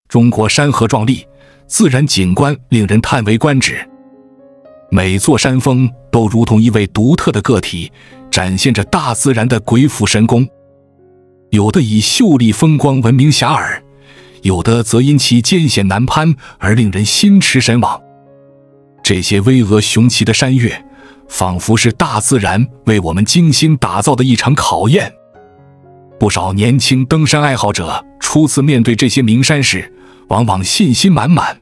中国山河壮丽，自然景观令人叹为观止。每座山峰都如同一位独特的个体，展现着大自然的鬼斧神工。有的以秀丽风光闻名遐迩，有的则因其艰险难攀而令人心驰神往。这些巍峨雄奇的山岳，仿佛是大自然为我们精心打造的一场考验。不少年轻登山爱好者初次面对这些名山时，往往信心满满，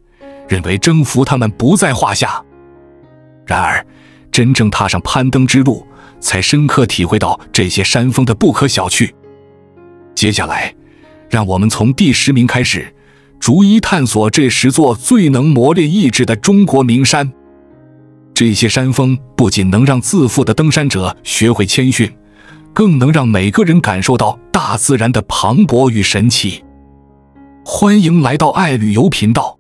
认为征服它们不在话下。然而，真正踏上攀登之路，才深刻体会到这些山峰的不可小觑。接下来，让我们从第10名开始，逐一探索这10座最能磨练意志的中国名山。这些山峰不仅能让自负的登山者学会谦逊，更能让每个人感受到大自然的磅礴与神奇。欢迎来到爱旅游频道。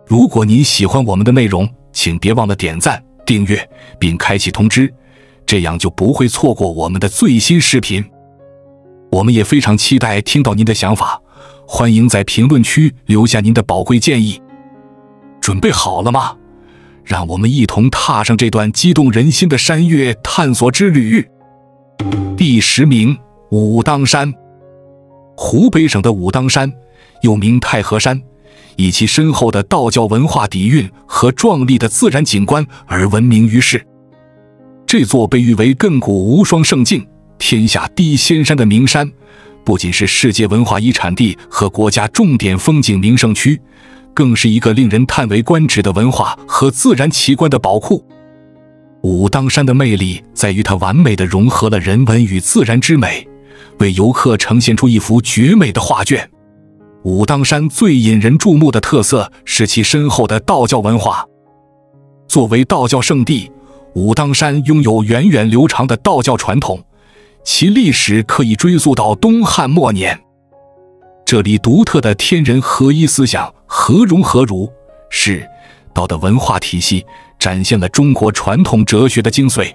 如果您喜欢我们的内容，请别忘了点赞、订阅并开启通知，这样就不会错过我们的最新视频。我们也非常期待听到您的想法，欢迎在评论区留下您的宝贵建议。准备好了吗？让我们一同踏上这段激动人心的山岳探索之旅。第10名，武当山。湖北省的武当山，又名太和山，以其深厚的道教文化底蕴和壮丽的自然景观而闻名于世。这座被誉为亘古无双胜境、天下第一仙山的名山，不仅是世界文化遗产地和国家重点风景名胜区，更是一个令人叹为观止的文化和自然奇观的宝库。武当山的魅力在于它完美地融合了人文与自然之美，为游客呈现出一幅绝美的画卷。武当山最引人注目的特色是其深厚的道教文化。作为道教圣地，武当山拥有源远流长的道教传统，其历史可以追溯到东汉末年。这里独特的天人合一思想，合融合儒，是道的文化体系，展现了中国传统哲学的精髓。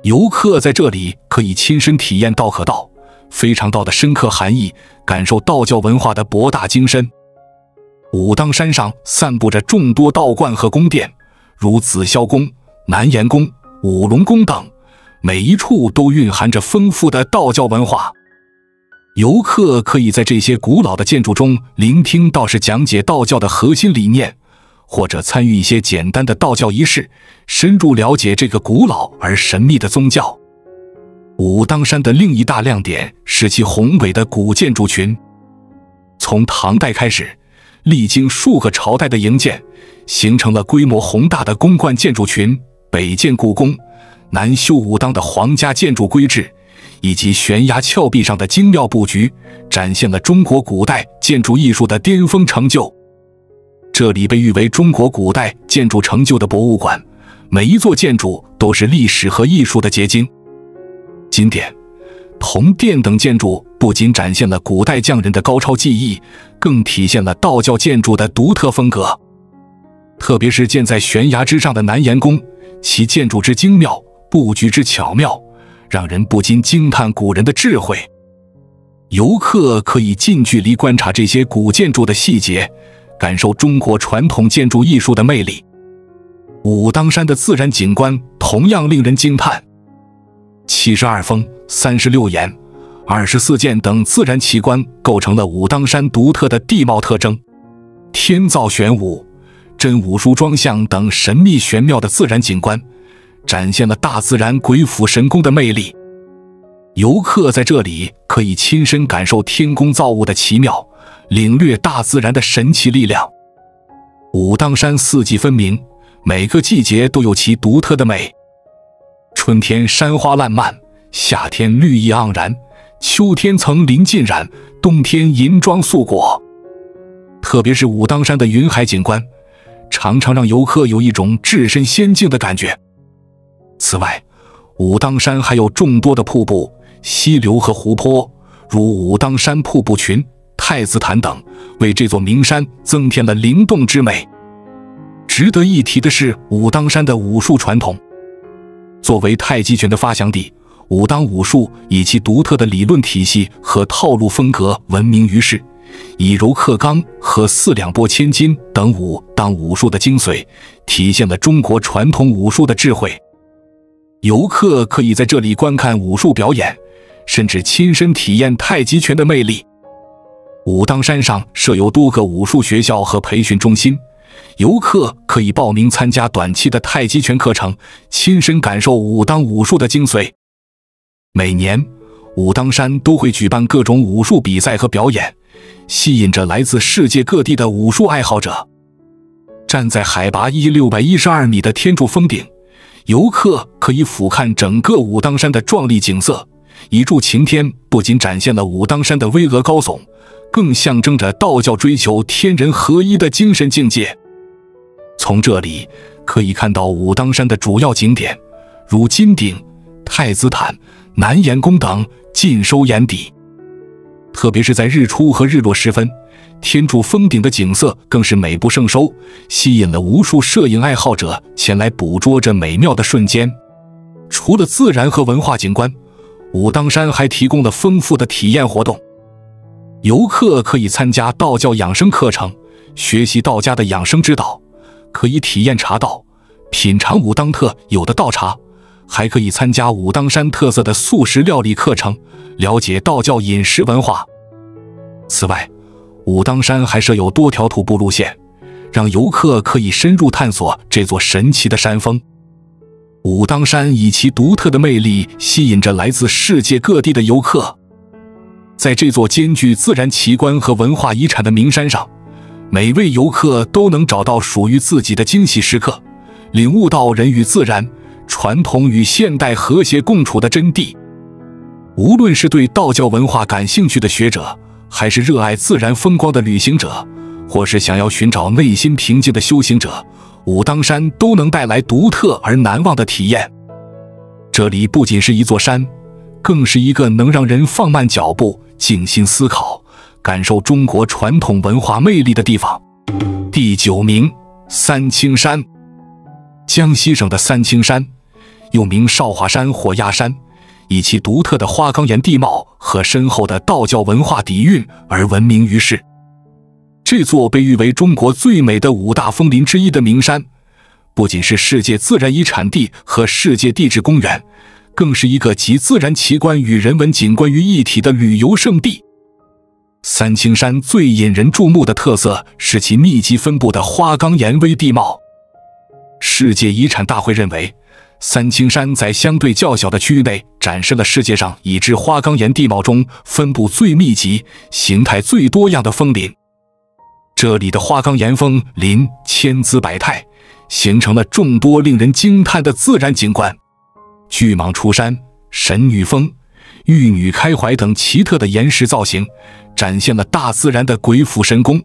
游客在这里可以亲身体验道可道、非常道的深刻含义，感受道教文化的博大精深。武当山上散布着众多道观和宫殿，如紫霄宫、南岩宫、五龙宫等，每一处都蕴含着丰富的道教文化。游客可以在这些古老的建筑中聆听道士讲解道教的核心理念，或者参与一些简单的道教仪式，深入了解这个古老而神秘的宗教。武当山的另一大亮点是其宏伟的古建筑群。从唐代开始，历经数个朝代的营建，形成了规模宏大的宫观建筑群，北建故宫，南修武当的皇家建筑规制，以及悬崖峭壁上的精妙布局，展现了中国古代建筑艺术的巅峰成就。这里被誉为中国古代建筑成就的博物馆，每一座建筑都是历史和艺术的结晶。金殿、铜殿等建筑不仅展现了古代匠人的高超技艺，更体现了道教建筑的独特风格。特别是建在悬崖之上的南岩宫，其建筑之精妙，布局之巧妙，让人不禁惊叹古人的智慧。游客可以近距离观察这些古建筑的细节，感受中国传统建筑艺术的魅力。武当山的自然景观同样令人惊叹，72峰、36岩、24涧等自然奇观构成了武当山独特的地貌特征。天造玄武、真武术庄像等神秘玄妙的自然景观，展现了大自然鬼斧神工的魅力。游客在这里可以亲身感受天工造物的奇妙，领略大自然的神奇力量。武当山四季分明，每个季节都有其独特的美。春天山花烂漫，夏天绿意盎然，秋天层林尽染，冬天银装素裹。特别是武当山的云海景观，常常让游客有一种置身仙境的感觉。此外，武当山还有众多的瀑布、溪流和湖泊，如武当山瀑布群、太子潭等，为这座名山增添了灵动之美。值得一提的是武当山的武术传统。作为太极拳的发祥地，武当武术以其独特的理论体系和套路风格闻名于世，以柔克刚和四两拨千斤等武当武术的精髓，体现了中国传统武术的智慧。游客可以在这里观看武术表演，甚至亲身体验太极拳的魅力。武当山上设有多个武术学校和培训中心，游客可以报名参加短期的太极拳课程，亲身感受武当武术的精髓。每年，武当山都会举办各种武术比赛和表演，吸引着来自世界各地的武术爱好者。站在海拔1612米的天柱峰顶，游客可以俯瞰整个武当山的壮丽景色。一柱擎天不仅展现了武当山的巍峨高耸，更象征着道教追求天人合一的精神境界。从这里可以看到武当山的主要景点，如金顶、太子坦、南岩宫等尽收眼底。特别是在日出和日落时分，天柱峰顶的景色更是美不胜收，吸引了无数摄影爱好者前来捕捉这美妙的瞬间。除了自然和文化景观，武当山还提供了丰富的体验活动。游客可以参加道教养生课程，学习道家的养生之道，可以体验茶道，品尝武当特有的道茶，还可以参加武当山特色的素食料理课程，了解道教饮食文化。此外，武当山还设有多条徒步路线，让游客可以深入探索这座神奇的山峰。武当山以其独特的魅力吸引着来自世界各地的游客。在这座兼具自然奇观和文化遗产的名山上，每位游客都能找到属于自己的惊喜时刻，领悟到人与自然、传统与现代和谐共处的真谛。无论是对道教文化感兴趣的学者，还是热爱自然风光的旅行者，或是想要寻找内心平静的修行者，武当山都能带来独特而难忘的体验。这里不仅是一座山，更是一个能让人放慢脚步、静心思考、感受中国传统文化魅力的地方。第9名，三清山。江西省的三清山，又名少华山或鸭山，以其独特的花岗岩地貌和深厚的道教文化底蕴而闻名于世。这座被誉为中国最美的5大峰林之一的名山，不仅是世界自然遗产地和世界地质公园，更是一个集自然奇观与人文景观于一体的旅游胜地。三清山最引人注目的特色是其密集分布的花岗岩微地貌。世界遗产大会认为，三清山在相对较小的区域内展示了世界上已知花岗岩地貌中分布最密集、形态最多样的峰林。这里的花岗岩峰林千姿百态，形成了众多令人惊叹的自然景观。巨蟒出山、神女峰、玉女开怀等奇特的岩石造型，展现了大自然的鬼斧神工。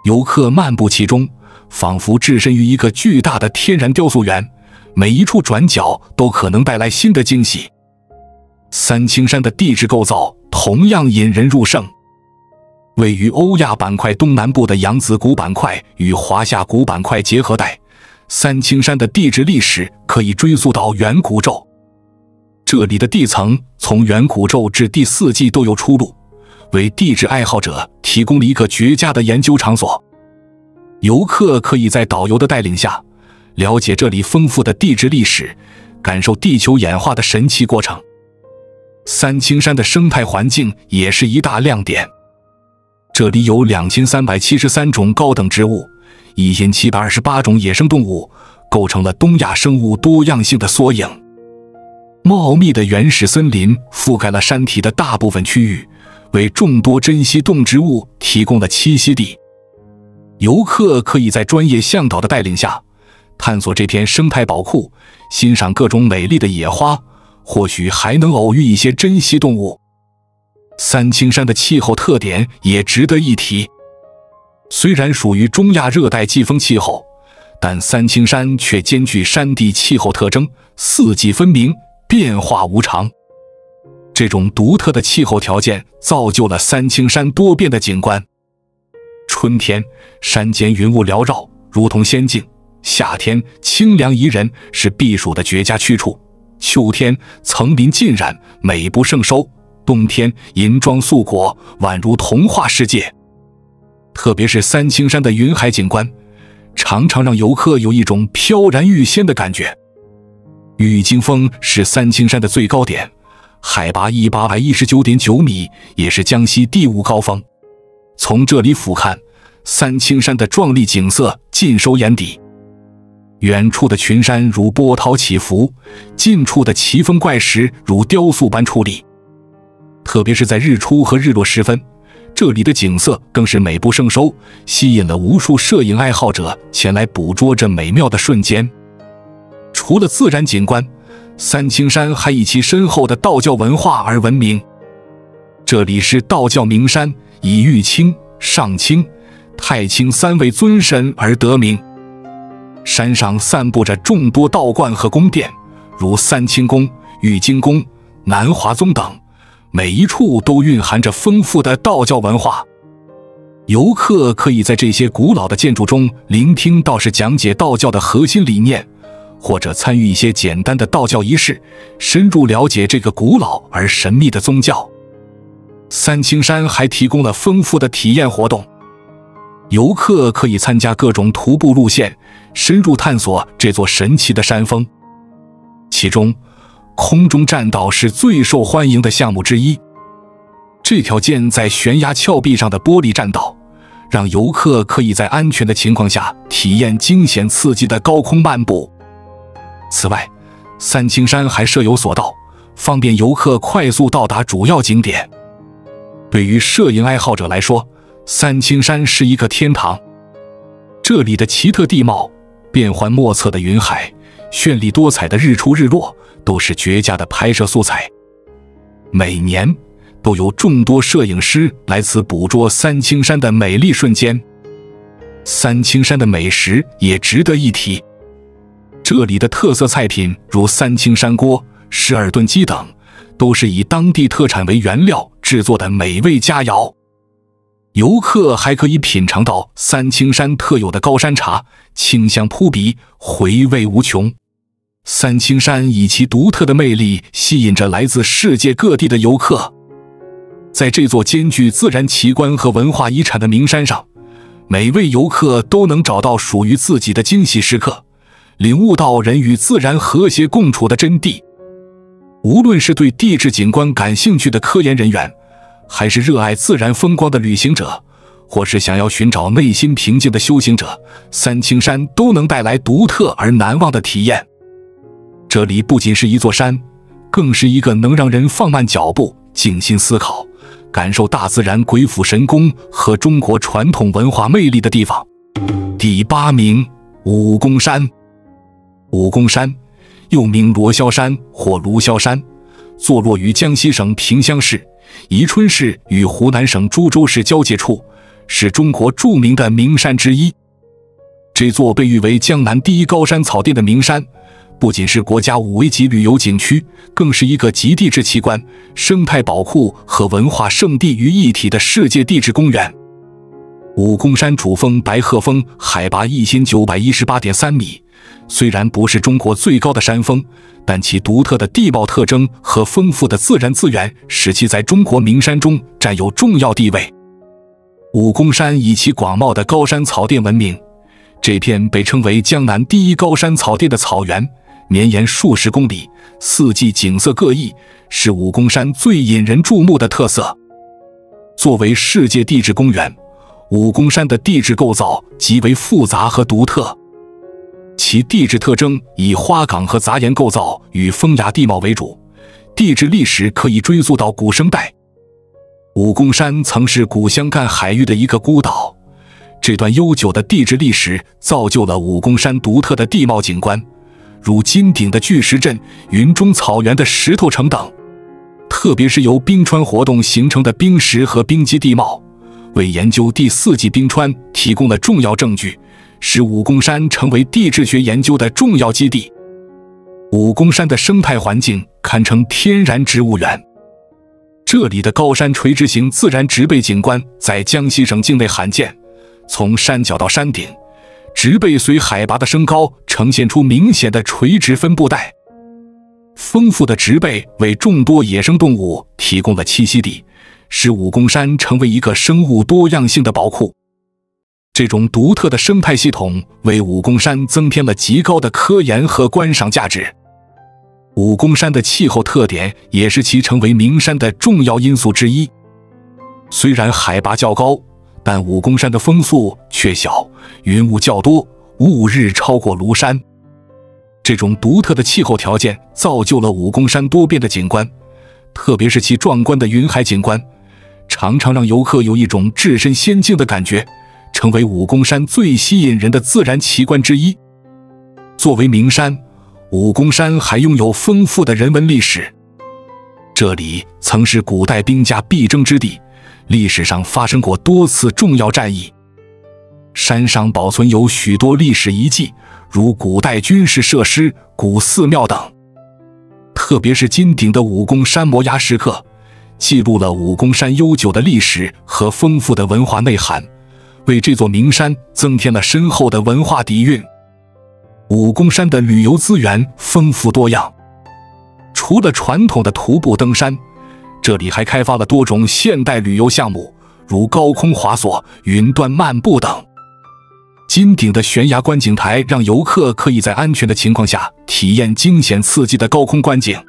游客漫步其中，仿佛置身于一个巨大的天然雕塑园，每一处转角都可能带来新的惊喜。三清山的地质构造同样引人入胜。位于欧亚板块东南部的扬子谷板块与华夏谷板块结合带，三清山的地质历史可以追溯到远古宙。这里的地层从远古宙至第4纪都有出路，为地质爱好者提供了一个绝佳的研究场所。游客可以在导游的带领下，了解这里丰富的地质历史，感受地球演化的神奇过程。三清山的生态环境也是一大亮点。这里有2373种高等植物，1728种野生动物，构成了东亚生物多样性的缩影。茂密的原始森林覆盖了山体的大部分区域，为众多珍稀动植物提供了栖息地。游客可以在专业向导的带领下，探索这片生态宝库，欣赏各种美丽的野花，或许还能偶遇一些珍稀动物。三清山的气候特点也值得一提。虽然属于中亚热带季风气候，但三清山却兼具山地气候特征，四季分明，变化无常。这种独特的气候条件造就了三清山多变的景观。春天，山间云雾缭绕，如同仙境；夏天，清凉宜人，是避暑的绝佳去处；秋天，层林尽染，美不胜收；冬天银装素裹，宛如童话世界。特别是三清山的云海景观，常常让游客有一种飘然欲仙的感觉。玉京峰是三清山的最高点，海拔1819.9米，也是江西第5高峰。从这里俯瞰，三清山的壮丽景色尽收眼底。远处的群山如波涛起伏，近处的奇峰怪石如雕塑般矗立。特别是在日出和日落时分，这里的景色更是美不胜收，吸引了无数摄影爱好者前来捕捉这美妙的瞬间。除了自然景观，三清山还以其深厚的道教文化而闻名。这里是道教名山，以玉清、上清、太清3位尊神而得名。山上散布着众多道观和宫殿，如三清宫、玉京宫、南华宗等，每一处都蕴含着丰富的道教文化。游客可以在这些古老的建筑中聆听道士讲解道教的核心理念，或者参与一些简单的道教仪式，深入了解这个古老而神秘的宗教。三清山还提供了丰富的体验活动，游客可以参加各种徒步路线，深入探索这座神奇的山峰。其中，空中栈道是最受欢迎的项目之一。这条建在悬崖峭壁上的玻璃栈道，让游客可以在安全的情况下体验惊险刺激的高空漫步。此外，三清山还设有索道，方便游客快速到达主要景点。对于摄影爱好者来说，三清山是一个天堂。这里的奇特地貌、变幻莫测的云海、绚丽多彩的日出日落，都是绝佳的拍摄素材。每年都有众多摄影师来此捕捉三清山的美丽瞬间。三清山的美食也值得一提，这里的特色菜品如三清山锅、12炖鸡等，都是以当地特产为原料制作的美味佳肴。游客还可以品尝到三清山特有的高山茶，清香扑鼻，回味无穷。三清山以其独特的魅力吸引着来自世界各地的游客。在这座兼具自然奇观和文化遗产的名山上，每位游客都能找到属于自己的惊喜时刻，领悟到人与自然和谐共处的真谛。无论是对地质景观感兴趣的科研人员，还是热爱自然风光的旅行者，或是想要寻找内心平静的修行者，三清山都能带来独特而难忘的体验。这里不仅是一座山，更是一个能让人放慢脚步、静心思考、感受大自然鬼斧神工和中国传统文化魅力的地方。第8名，武功山。武功山又名罗霄山或卢霄山，坐落于江西省萍乡市、宜春市与湖南省株洲市交界处，是中国著名的名山之一。这座被誉为江南第1高山草甸的名山，不仅是国家5维级旅游景区，更是一个集地质奇观、生态宝库和文化圣地于一体的世界地质公园。武功山主峰白鹤峰海拔1918.3米，虽然不是中国最高的山峰，但其独特的地貌特征和丰富的自然资源，使其在中国名山中占有重要地位。武功山以其广袤的高山草甸闻名，这片被称为江南第1高山草甸的草原，绵延数十公里，四季景色各异，是武功山最引人注目的特色。作为世界地质公园，武功山的地质构造极为复杂和独特，其地质特征以花岗和杂岩构造与风崖地貌为主，地质历史可以追溯到古生代。武功山曾是古湘赣海域的一个孤岛，这段悠久的地质历史造就了武功山独特的地貌景观，如金顶的巨石阵、云中草原的石头城等。特别是由冰川活动形成的冰石和冰基地貌，为研究第4纪冰川提供了重要证据，使武功山成为地质学研究的重要基地。武功山的生态环境堪称天然植物园，这里的高山垂直型自然植被景观在江西省境内罕见，从山脚到山顶，植被随海拔的升高呈现出明显的垂直分布带。丰富的植被为众多野生动物提供了栖息地，使武功山成为一个生物多样性的宝库。这种独特的生态系统为武功山增添了极高的科研和观赏价值。武功山的气候特点也是其成为名山的重要因素之一。虽然海拔较高，但武功山的风速却小，云雾较多，雾日超过庐山。这种独特的气候条件造就了武功山多变的景观，特别是其壮观的云海景观，常常让游客有一种置身仙境的感觉，成为武功山最吸引人的自然奇观之一。作为名山，武功山还拥有丰富的人文历史。这里曾是古代兵家必争之地，历史上发生过多次重要战役。山上保存有许多历史遗迹，如古代军事设施、古寺庙等。特别是金顶的武功山摩崖石刻，记录了武功山悠久的历史和丰富的文化内涵，为这座名山增添了深厚的文化底蕴。武功山的旅游资源丰富多样，除了传统的徒步登山，这里还开发了多种现代旅游项目，如高空滑索、云端漫步等。金顶的悬崖观景台让游客可以在安全的情况下体验惊险刺激的高空观景。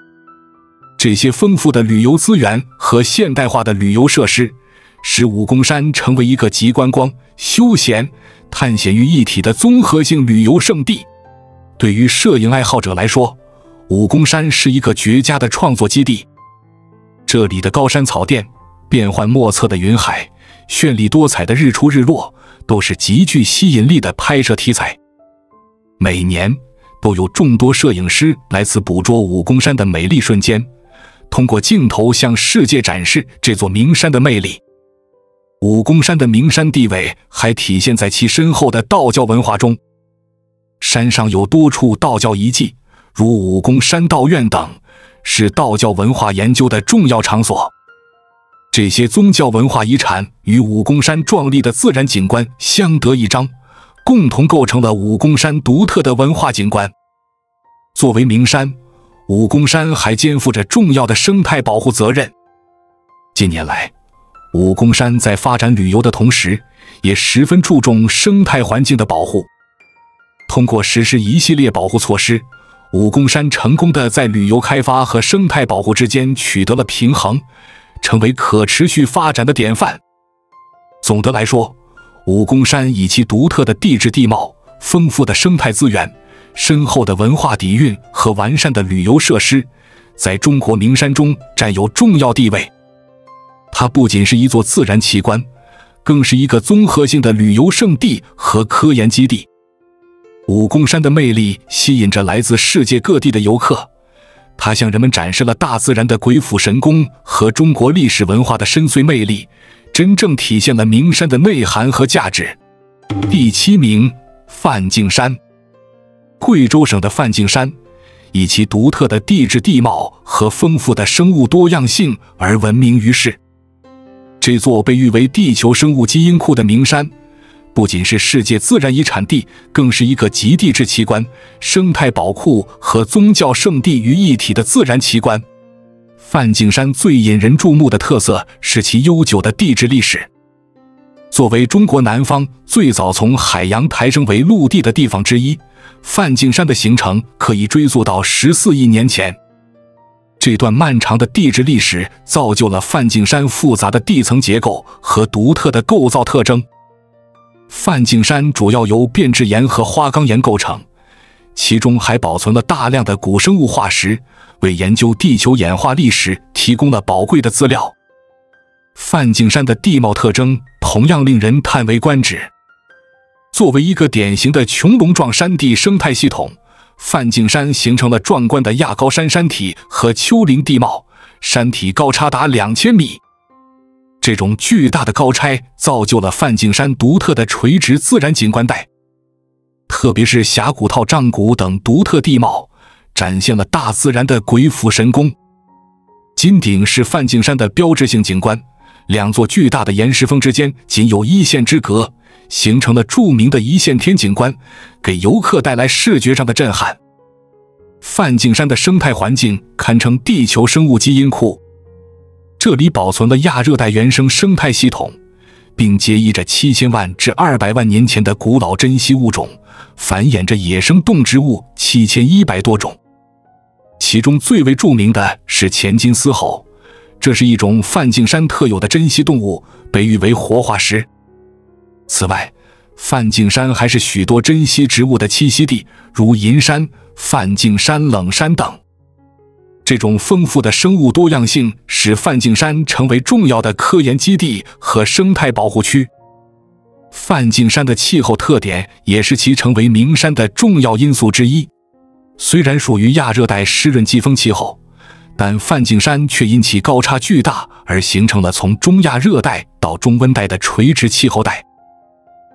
这些丰富的旅游资源和现代化的旅游设施，使武功山成为一个集观光、休闲、探险于一体的综合性旅游胜地。对于摄影爱好者来说，武功山是一个绝佳的创作基地。这里的高山草甸、变幻莫测的云海、绚丽多彩的日出日落，都是极具吸引力的拍摄题材。每年都有众多摄影师来此捕捉武功山的美丽瞬间，通过镜头向世界展示这座名山的魅力。武功山的名山地位还体现在其深厚的道教文化中。山上有多处道教遗迹，如武功山道院等，是道教文化研究的重要场所。这些宗教文化遗产与武功山壮丽的自然景观相得益彰，共同构成了武功山独特的文化景观。作为名山，武功山还肩负着重要的生态保护责任。近年来，武功山在发展旅游的同时，也十分注重生态环境的保护。通过实施一系列保护措施，武功山成功地在旅游开发和生态保护之间取得了平衡，成为可持续发展的典范。总的来说，武功山以其独特的地质地貌、丰富的生态资源、深厚的文化底蕴和完善的旅游设施，在中国名山中占有重要地位。它不仅是一座自然奇观，更是一个综合性的旅游胜地和科研基地。武功山的魅力吸引着来自世界各地的游客，它向人们展示了大自然的鬼斧神工和中国历史文化的深邃魅力，真正体现了名山的内涵和价值。第7名，梵净山。贵州省的梵净山以其独特的地质地貌和丰富的生物多样性而闻名于世。这座被誉为地球生物基因库的名山，不仅是世界自然遗产地，更是一个集地质奇观、生态宝库和宗教圣地于一体的自然奇观。梵净山最引人注目的特色是其悠久的地质历史。作为中国南方最早从海洋抬升为陆地的地方之一，梵净山的形成可以追溯到14亿年前。这段漫长的地质历史造就了梵净山复杂的地层结构和独特的构造特征。梵净山主要由变质岩和花岗岩构成，其中还保存了大量的古生物化石，为研究地球演化历史提供了宝贵的资料。梵净山的地貌特征同样令人叹为观止。作为一个典型的穹隆状山地生态系统，梵净山形成了壮观的亚高山山体和丘陵地貌，山体高差达2000米。这种巨大的高差造就了梵净山独特的垂直自然景观带，特别是峡谷套障谷等独特地貌，展现了大自然的鬼斧神工。金顶是梵净山的标志性景观，两座巨大的岩石峰之间仅有1线之隔，形成了著名的一线天景观，给游客带来视觉上的震撼。梵净山的生态环境堪称地球生物基因库，这里保存了亚热带原生生态系统，并结益着7000万至200万年前的古老珍稀物种，繁衍着野生动植物7100多种。其中最为著名的是前金丝猴，这是一种梵净山特有的珍稀动物，被誉为活化石。此外，梵净山还是许多珍稀植物的栖息地，如银杉、梵净山冷杉等。这种丰富的生物多样性使梵净山成为重要的科研基地和生态保护区。梵净山的气候特点也是其成为名山的重要因素之一。虽然属于亚热带湿润季风气候，但梵净山却因其高差巨大而形成了从中亚热带到中温带的垂直气候带。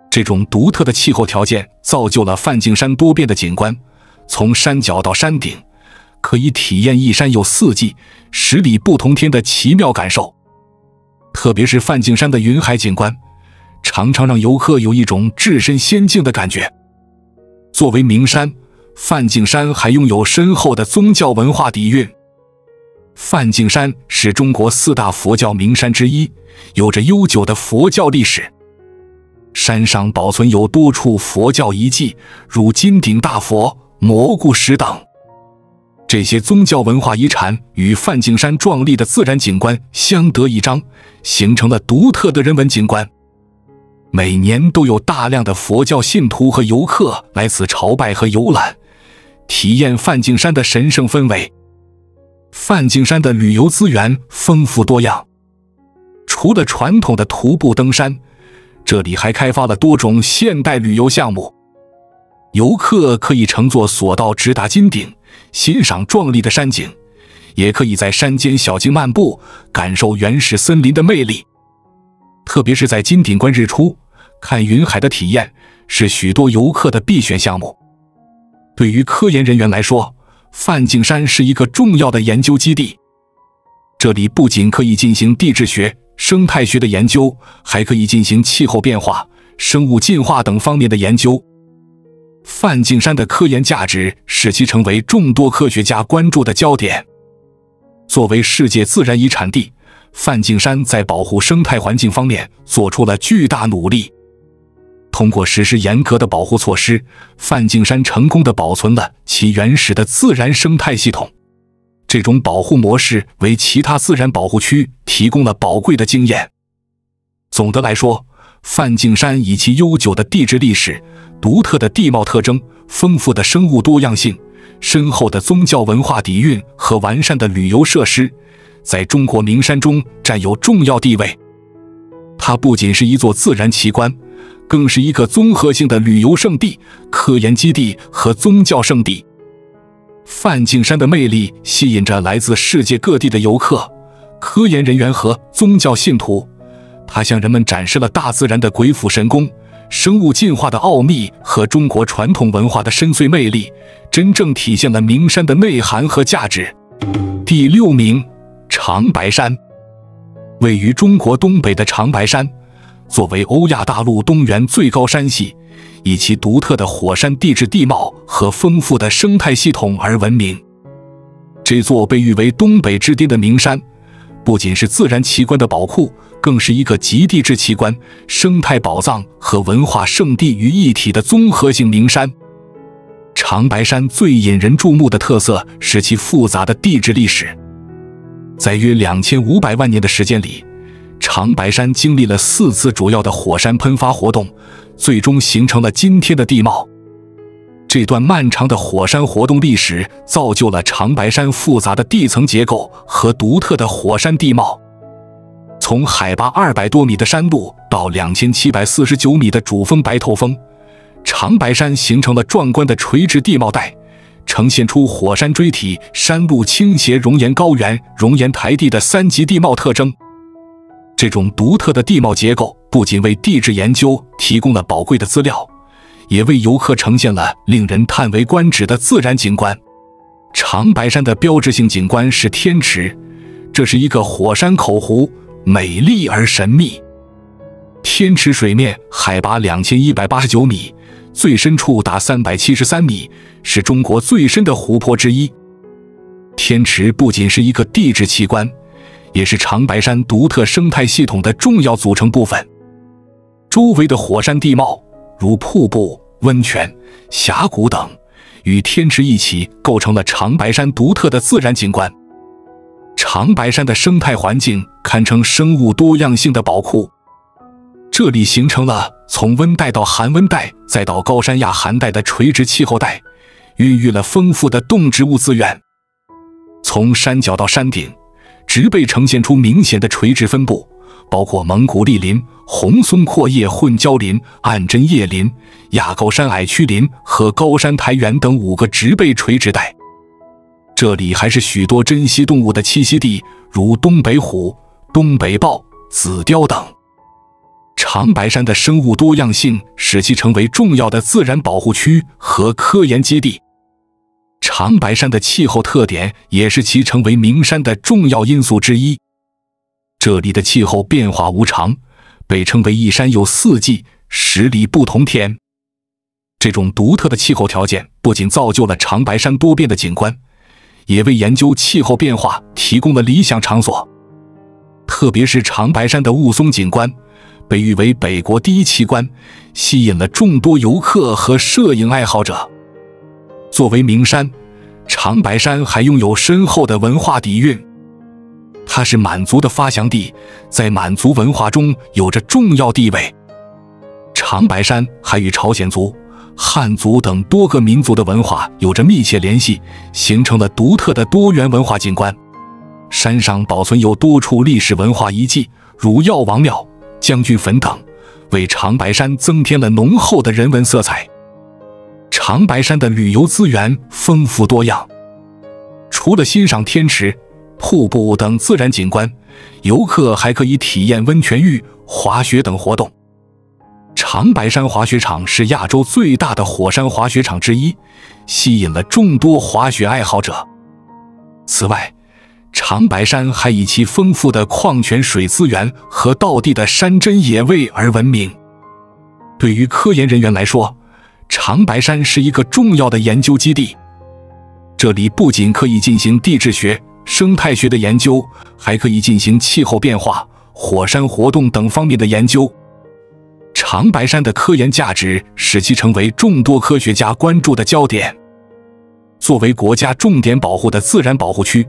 这种独特的气候条件造就了梵净山多变的景观，从山脚到山顶，可以体验一山有4季、10里不同天的奇妙感受。特别是梵净山的云海景观，常常让游客有一种置身仙境的感觉。作为名山，梵净山还拥有深厚的宗教文化底蕴。梵净山是中国4大佛教名山之一，有着悠久的佛教历史。山上保存有多处佛教遗迹，如金顶大佛、蘑菇石等。这些宗教文化遗产与梵净山壮丽的自然景观相得益彰，形成了独特的人文景观。每年都有大量的佛教信徒和游客来此朝拜和游览，体验梵净山的神圣氛围。梵净山的旅游资源丰富多样，除了传统的徒步登山，这里还开发了多种现代旅游项目。游客可以乘坐索道直达金顶，欣赏壮丽的山景，也可以在山间小径漫步，感受原始森林的魅力。特别是在金顶观日出、看云海的体验，是许多游客的必选项目。对于科研人员来说，梵净山是一个重要的研究基地。这里不仅可以进行地质学、生态学的研究，还可以进行气候变化、生物进化等方面的研究。梵净山的科研价值使其成为众多科学家关注的焦点。作为世界自然遗产地，梵净山在保护生态环境方面做出了巨大努力。通过实施严格的保护措施，梵净山成功地保存了其原始的自然生态系统。这种保护模式为其他自然保护区提供了宝贵的经验。总的来说，梵净山以其悠久的地质历史、独特的地貌特征、丰富的生物多样性、深厚的宗教文化底蕴和完善的旅游设施，在中国名山中占有重要地位。它不仅是一座自然奇观，更是一个综合性的旅游胜地、科研基地和宗教圣地。梵净山的魅力吸引着来自世界各地的游客、科研人员和宗教信徒。它向人们展示了大自然的鬼斧神工、生物进化的奥秘和中国传统文化的深邃魅力，真正体现了名山的内涵和价值。第6名，长白山。位于中国东北的长白山，作为欧亚大陆东缘最高山系，以其独特的火山地质地貌和丰富的生态系统而闻名。这座被誉为东北之巅的名山，不仅是自然奇观的宝库，更是一个集地质奇观、生态宝藏和文化圣地于一体的综合性名山。长白山最引人注目的特色是其复杂的地质历史。在约2500万年的时间里，长白山经历了4次主要的火山喷发活动，最终形成了今天的地貌。这段漫长的火山活动历史造就了长白山复杂的地层结构和独特的火山地貌。从海拔200多米的山路到2749米的主峰白头峰，长白山形成了壮观的垂直地貌带，呈现出火山锥体、山路倾斜、熔岩高原、熔岩台地的3级地貌特征。这种独特的地貌结构不仅为地质研究提供了宝贵的资料，也为游客呈现了令人叹为观止的自然景观。长白山的标志性景观是天池，这是一个火山口湖，美丽而神秘。天池水面海拔2189米，最深处达373米，是中国最深的湖泊之一。天池不仅是一个地质奇观，也是长白山独特生态系统的重要组成部分。周围的火山地貌，如瀑布、温泉、峡谷等，与天池一起构成了长白山独特的自然景观。长白山的生态环境堪称生物多样性的宝库，这里形成了从温带到寒温带再到高山亚寒带的垂直气候带，孕育了丰富的动植物资源。从山脚到山顶，植被呈现出明显的垂直分布，包括蒙古栗林、红松阔叶混交林、暗针叶林、亚高山矮曲林和高山苔原等5个植被垂直带。这里还是许多珍稀动物的栖息地，如东北虎、东北豹、紫貂等。长白山的生物多样性使其成为重要的自然保护区和科研基地。长白山的气候特点也是其成为名山的重要因素之一。这里的气候变化无常，被称为一山有4季，10里不同天。这种独特的气候条件不仅造就了长白山多变的景观，也为研究气候变化提供了理想场所。特别是长白山的雾凇景观，被誉为北国第一奇观，吸引了众多游客和摄影爱好者。作为名山，长白山还拥有深厚的文化底蕴。它是满族的发祥地，在满族文化中有着重要地位。长白山还与朝鲜族、汉族等多个民族的文化有着密切联系，形成了独特的多元文化景观。山上保存有多处历史文化遗迹，如药王庙、将军坟等，为长白山增添了浓厚的人文色彩。长白山的旅游资源丰富多样，除了欣赏天池、瀑布等自然景观，游客还可以体验温泉浴、滑雪等活动。长白山滑雪场是亚洲最大的火山滑雪场之一，吸引了众多滑雪爱好者。此外，长白山还以其丰富的矿泉水资源和道地的山珍野味而闻名。对于科研人员来说，长白山是一个重要的研究基地。这里不仅可以进行地质学、生态学的研究，还可以进行气候变化、火山活动等方面的研究。长白山的科研价值使其成为众多科学家关注的焦点。作为国家重点保护的自然保护区，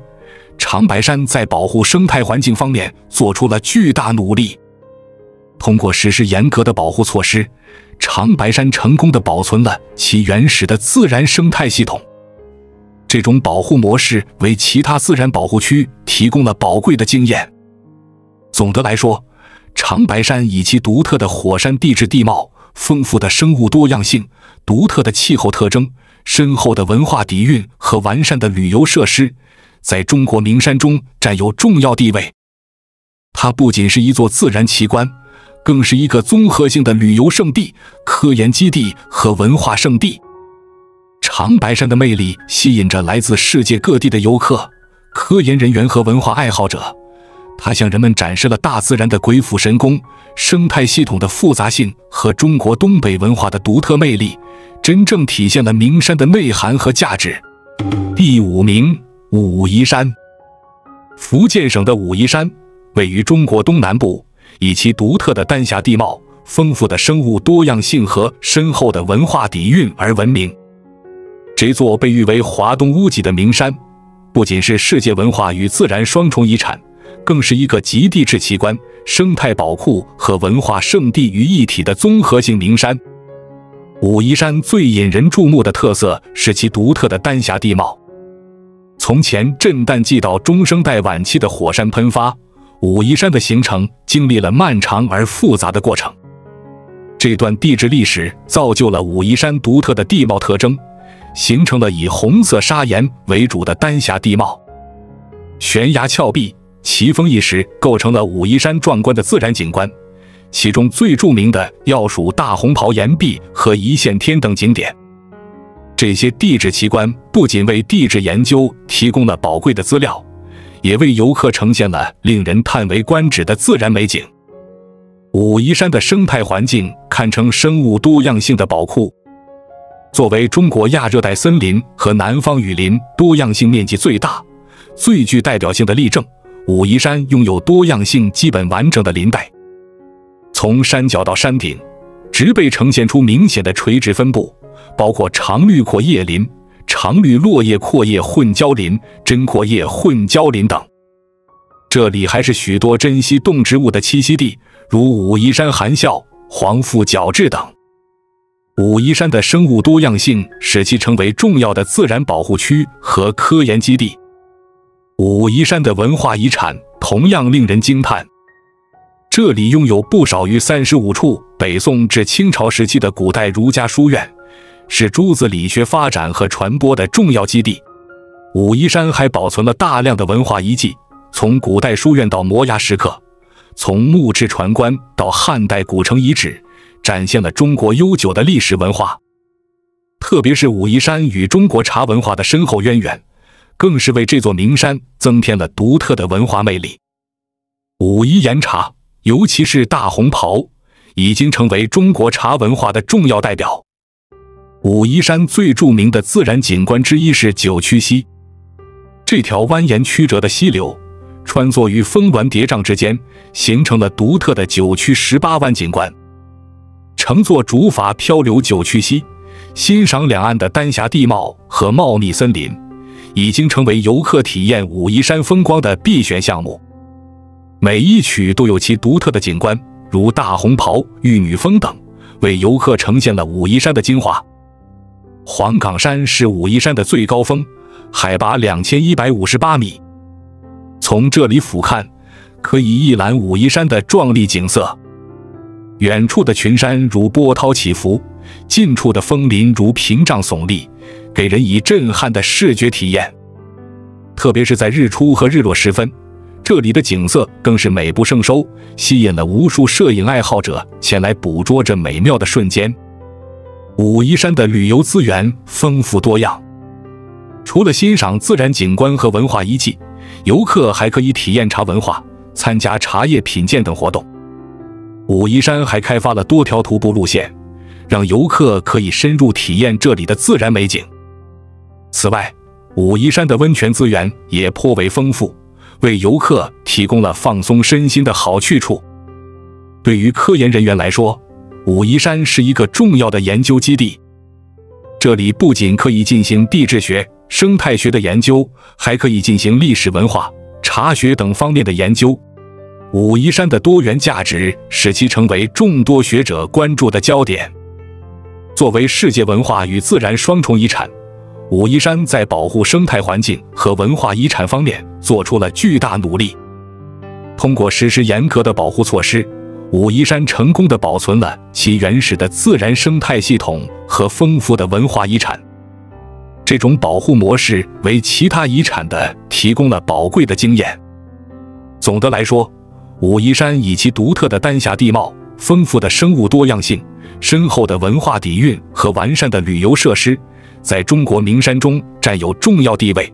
长白山在保护生态环境方面做出了巨大努力。通过实施严格的保护措施，长白山成功地保存了其原始的自然生态系统。这种保护模式为其他自然保护区提供了宝贵的经验。总的来说，长白山以其独特的火山地质地貌、丰富的生物多样性、独特的气候特征、深厚的文化底蕴和完善的旅游设施，在中国名山中占有重要地位。它不仅是一座自然奇观，更是一个综合性的旅游胜地、科研基地和文化胜地。长白山的魅力吸引着来自世界各地的游客、科研人员和文化爱好者。它向人们展示了大自然的鬼斧神工、生态系统的复杂性和中国东北文化的独特魅力，真正体现了名山的内涵和价值。第5名，武夷山。福建省的武夷山位于中国东南部，以其独特的丹霞地貌、丰富的生物多样性和深厚的文化底蕴而闻名。这座被誉为华东屋脊的名山，不仅是世界文化与自然双重遗产，更是一个集地质奇观、生态宝库和文化胜地于一体的综合性名山。武夷山最引人注目的特色是其独特的丹霞地貌。从前震旦纪到中生代晚期的火山喷发，武夷山的形成经历了漫长而复杂的过程。这段地质历史造就了武夷山独特的地貌特征，形成了以红色砂岩为主的丹霞地貌。悬崖峭壁、奇峰异石构成了武夷山壮观的自然景观，其中最著名的要数大红袍岩壁和一线天等景点。这些地质奇观不仅为地质研究提供了宝贵的资料，也为游客呈现了令人叹为观止的自然美景。武夷山的生态环境堪称生物多样性的宝库，作为中国亚热带森林和南方雨林多样性面积最大、最具代表性的例证，武夷山拥有多样性基本完整的林带。从山脚到山顶，植被呈现出明显的垂直分布，包括常绿阔叶林、常绿落叶阔叶混交林、针阔叶混交林等。这里还是许多珍稀动植物的栖息地，如武夷山含笑、黄腹角雉等。武夷山的生物多样性使其成为重要的自然保护区和科研基地。武夷山的文化遗产同样令人惊叹，这里拥有不少于35处北宋至清朝时期的古代儒家书院，是诸子理学发展和传播的重要基地。武夷山还保存了大量的文化遗迹，从古代书院到摩崖石刻，从木质船棺到汉代古城遗址，展现了中国悠久的历史文化。特别是武夷山与中国茶文化的深厚渊源，更是为这座名山增添了独特的文化魅力。武夷岩茶，尤其是大红袍，已经成为中国茶文化的重要代表。武夷山最著名的自然景观之一是九曲溪，这条蜿蜒曲折的溪流穿梭于峰峦叠嶂之间，形成了独特的九曲18湾景观。乘坐竹筏漂流九曲溪，欣赏两岸的丹霞地貌和茂密森林，已经成为游客体验武夷山风光的必选项目。每一曲都有其独特的景观，如大红袍、玉女峰等，为游客呈现了武夷山的精华。黄岗山是武夷山的最高峰，海拔2158米。从这里俯瞰，可以一览武夷山的壮丽景色。远处的群山如波涛起伏，近处的峰林如屏障耸立，给人以震撼的视觉体验。特别是在日出和日落时分，这里的景色更是美不胜收，吸引了无数摄影爱好者前来捕捉这美妙的瞬间。武夷山的旅游资源丰富多样，除了欣赏自然景观和文化遗迹，游客还可以体验茶文化，参加茶叶品鉴等活动。武夷山还开发了多条徒步路线，让游客可以深入体验这里的自然美景。此外，武夷山的温泉资源也颇为丰富，为游客提供了放松身心的好去处。对于科研人员来说，武夷山是一个重要的研究基地，这里不仅可以进行地质学、生态学的研究，还可以进行历史文化、茶学等方面的研究。武夷山的多元价值使其成为众多学者关注的焦点。作为世界文化与自然双重遗产，武夷山在保护生态环境和文化遗产方面做出了巨大努力。通过实施严格的保护措施，武夷山成功地保存了其原始的自然生态系统和丰富的文化遗产。这种保护模式为其他遗产的提供了宝贵的经验。总的来说，武夷山以其独特的丹霞地貌、丰富的生物多样性、深厚的文化底蕴和完善的旅游设施，在中国名山中占有重要地位。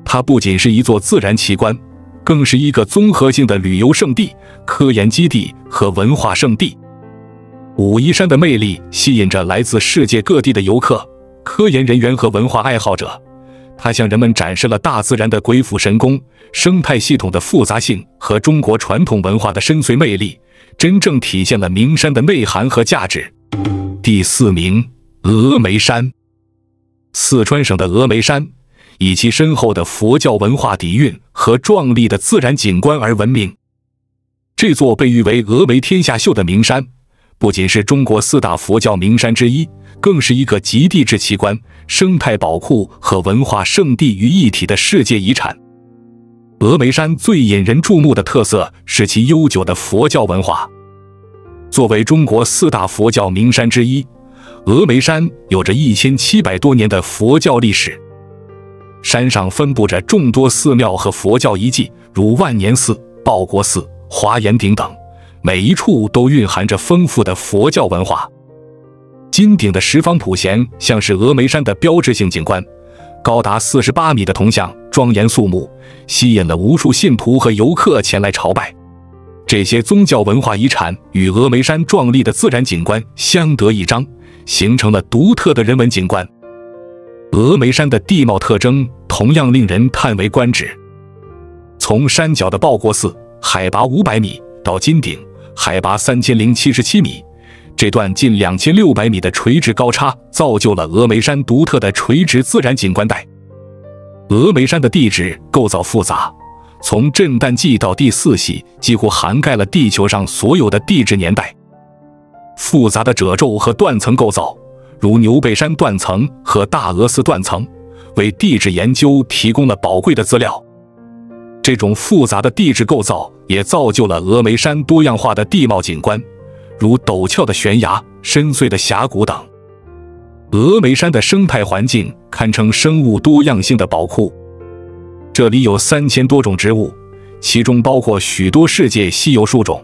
它不仅是一座自然奇观，更是一个综合性的旅游胜地、科研基地和文化胜地。武夷山的魅力吸引着来自世界各地的游客、科研人员和文化爱好者。它向人们展示了大自然的鬼斧神工、生态系统的复杂性和中国传统文化的深邃魅力，真正体现了名山的内涵和价值。第4名，峨眉山。四川省的峨眉山以其深厚的佛教文化底蕴和壮丽的自然景观而闻名。这座被誉为峨眉天下秀的名山，不仅是中国4大佛教名山之一，更是一个集地质奇观、生态宝库和文化圣地于一体的世界遗产。峨眉山最引人注目的特色是其悠久的佛教文化。作为中国4大佛教名山之一，峨眉山有着1700多年的佛教历史。山上分布着众多寺庙和佛教遗迹，如万年寺、报国寺、华严顶等，每一处都蕴含着丰富的佛教文化。金顶的十方普贤像是峨眉山的标志性景观，高达48米的铜像庄严肃穆，吸引了无数信徒和游客前来朝拜。这些宗教文化遗产与峨眉山壮丽的自然景观相得益彰，形成了独特的人文景观。峨眉山的地貌特征同样令人叹为观止。从山脚的报国寺海拔500米到金顶海拔3077米，这段近2600米的垂直高差造就了峨眉山独特的垂直自然景观带。峨眉山的地质构造复杂，从震旦纪到第4系几乎涵盖了地球上所有的地质年代。复杂的褶皱和断层构造，如牛背山断层和大峨寺断层，为地质研究提供了宝贵的资料。这种复杂的地质构造也造就了峨眉山多样化的地貌景观，如陡峭的悬崖、深邃的峡谷等。峨眉山的生态环境堪称生物多样性的宝库，这里有3000多种植物，其中包括许多世界稀有树种。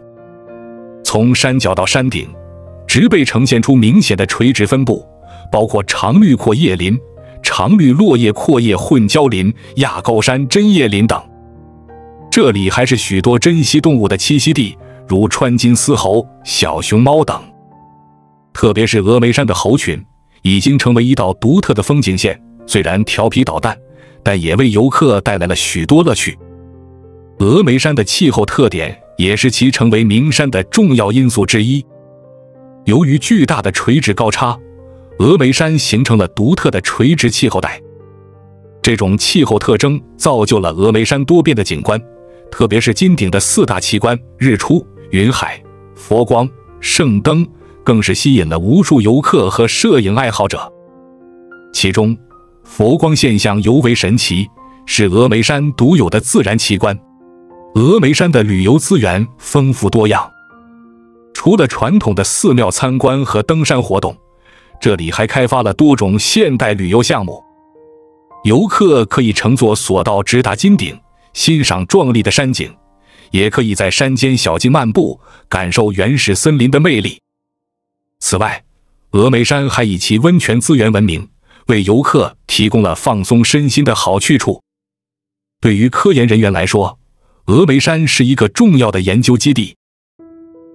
从山脚到山顶，植被呈现出明显的垂直分布，包括常绿阔叶林、常绿落叶阔叶混交林、亚高山针叶林等。这里还是许多珍稀动物的栖息地，如川金丝猴、小熊猫等。特别是峨眉山的猴群已经成为一道独特的风景线，虽然调皮捣蛋，但也为游客带来了许多乐趣。峨眉山的气候特点也是其成为名山的重要因素之一。由于巨大的垂直高差，峨眉山形成了独特的垂直气候带。这种气候特征造就了峨眉山多变的景观，特别是金顶的4大奇观日出、云海、佛光、圣灯，更是吸引了无数游客和摄影爱好者。其中，佛光现象尤为神奇，是峨眉山独有的自然奇观。峨眉山的旅游资源丰富多样，除了传统的寺庙参观和登山活动，这里还开发了多种现代旅游项目。游客可以乘坐索道直达金顶，欣赏壮丽的山景，也可以在山间小径漫步，感受原始森林的魅力。此外，峨眉山还以其温泉资源闻名，为游客提供了放松身心的好去处。对于科研人员来说，峨眉山是一个重要的研究基地。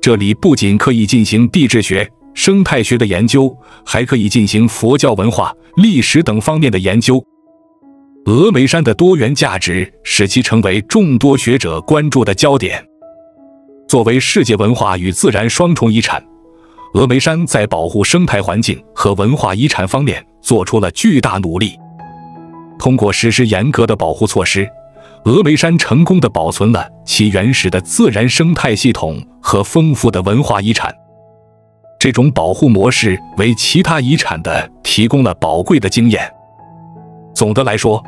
这里不仅可以进行地质学、生态学的研究，还可以进行佛教文化、历史等方面的研究。峨眉山的多元价值使其成为众多学者关注的焦点。作为世界文化与自然双重遗产，峨眉山在保护生态环境和文化遗产方面做出了巨大努力。通过实施严格的保护措施，峨眉山成功地保存了其原始的自然生态系统和丰富的文化遗产。这种保护模式为其他遗产的提供了宝贵的经验。总的来说，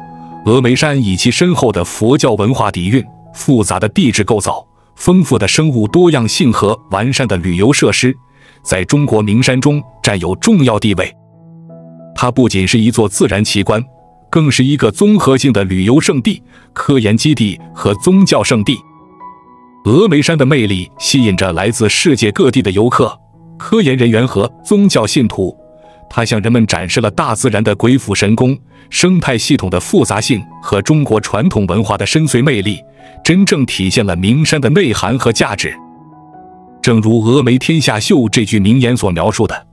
峨眉山以其深厚的佛教文化底蕴、复杂的地质构造、丰富的生物多样性和完善的旅游设施，在中国名山中占有重要地位。它不仅是一座自然奇观，更是一个综合性的旅游胜地、科研基地和宗教胜地。峨眉山的魅力吸引着来自世界各地的游客、科研人员和宗教信徒，它向人们展示了大自然的鬼斧神工、生态系统的复杂性和中国传统文化的深邃魅力，真正体现了名山的内涵和价值。正如峨眉天下秀这句名言所描述的，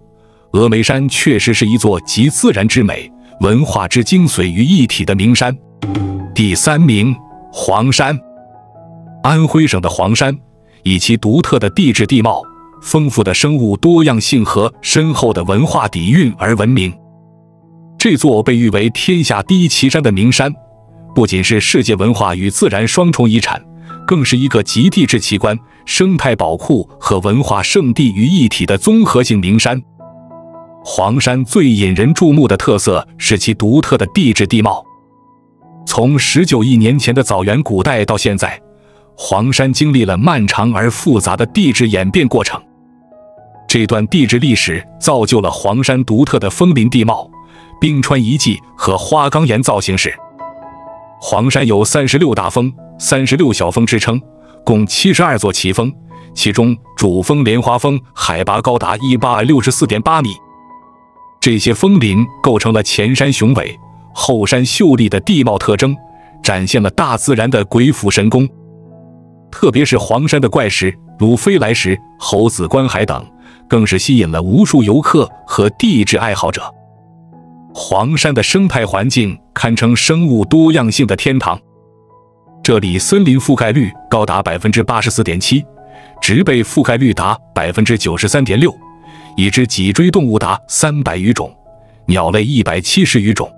峨眉山确实是一座集自然之美、文化之精髓于一体的名山。第3名，黄山。安徽省的黄山以其独特的地质地貌、丰富的生物多样性和深厚的文化底蕴而闻名。这座被誉为天下第一奇山的名山，不仅是世界文化与自然双重遗产，更是一个集地质奇观、生态宝库和文化圣地于一体的综合性名山。黄山最引人注目的特色是其独特的地质地貌。从19亿年前的枣园古代到现在，黄山经历了漫长而复杂的地质演变过程。这段地质历史造就了黄山独特的峰林地貌、冰川遗迹和花岗岩造型史。黄山有36大峰、36小峰之称，共72座奇峰，其中主峰莲花峰海拔高达164.8米。这些峰林构成了前山雄伟、后山秀丽的地貌特征，展现了大自然的鬼斧神工。特别是黄山的怪石，如飞来石、猴子观海等，更是吸引了无数游客和地质爱好者。黄山的生态环境堪称生物多样性的天堂，这里森林覆盖率高达 84.7%， 植被覆盖率达 93.6%， 已知脊椎动物达300余种，鸟类170余种。